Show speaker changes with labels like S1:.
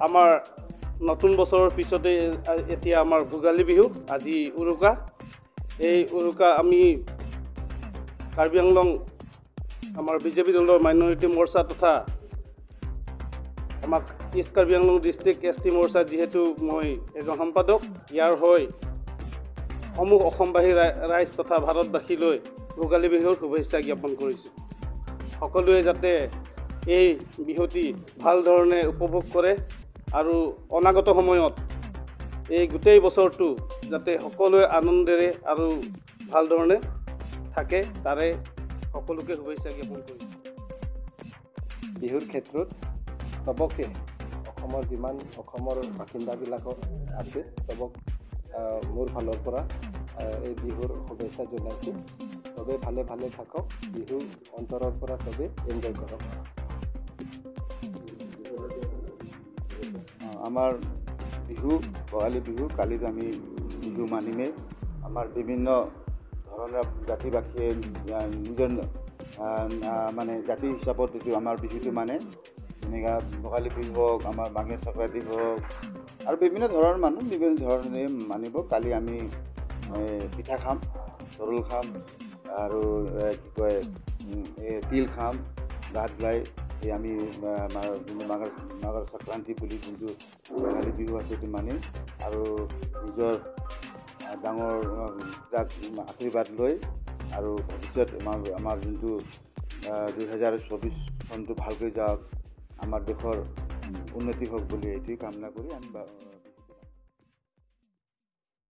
S1: আমাৰ নতুন বছৰৰ পিছতে এতিয়া আমাৰ ভোগালী বিহু, আজি উৰুকা। এই উৰুকা আমি কাৰ্বি আংলং আমাৰ বিজেপি দলৰ মাইনৰিটি মৰ্চা তথা আমাক east Karbi Anglong district ST টি মৰ্চা, যিহেতু মই এজন সম্পাদক, ইয়াৰ হৈ সমূহ অসমবাসী ৰাইজ তথা ভাৰতবাসীলৈ ভোগালী বিহুৰ শুভেচ্ছা জ্ঞাপন কৰিছোঁ। সকলোৱে যাতে এই বিহুটি ভাল ধৰণে উপভোগ কৰে আৰু অনাগত সময়ত এই গোটেই বছৰটো যাতে সকলোৱে আনন্দেৰে আৰু ভাল ধৰণে থাকে, তাৰে সকলোকে শুভেচ্ছা জ্ঞাপন কৰিছোঁ।
S2: বিহুৰ ক্ষেত্ৰত চবকে অসমৰ বাসিন্দাবিলাক আছে, চবক মোৰ ফালৰ পৰা এই বিহুৰ শুভেচ্ছা জনাইছোঁ। চবে ভালে ভালে থাকক, বিহু অন্তৰৰ পৰা চবে এনজয় কৰক।
S3: আমাৰ বিহু ভোগালী বিহু, কালি আমি বিহু মানিমেই। আমাৰ বিভিন্ন ধৰণৰ জাতি বাসীয়ে নিজৰ মানে জাতি হিচাপত যিটো আমাৰ বিহুটো মানে, যেনেকৈ ভোগালী বিহু হওক, আমাৰ মাঘৰ সংক্ৰান্তি হওক, আৰু বিভিন্ন ধৰণৰ মানুহ বিভিন্ন ধৰণে মানিব। কালি আমি পিঠা খাম, চৰুল খাম, আৰু কি কয় তিল খাম, গা ধুৱাই এই আমি মাঘৰ সংক্ৰান্তি বুলি যোনটো ভোগালী বিহু আছে সেইটো মানিম, আৰু নিজৰ ডাঙৰ যাক আশীৰ্বাদ লৈ আৰু ভৱিষ্যত আমাৰ যোনটো 2024 চনটো ভালকৈ যাওক, আমাৰ দেশৰ উন্নতি হওক বুলি এইটোৱে কামনা কৰি আমি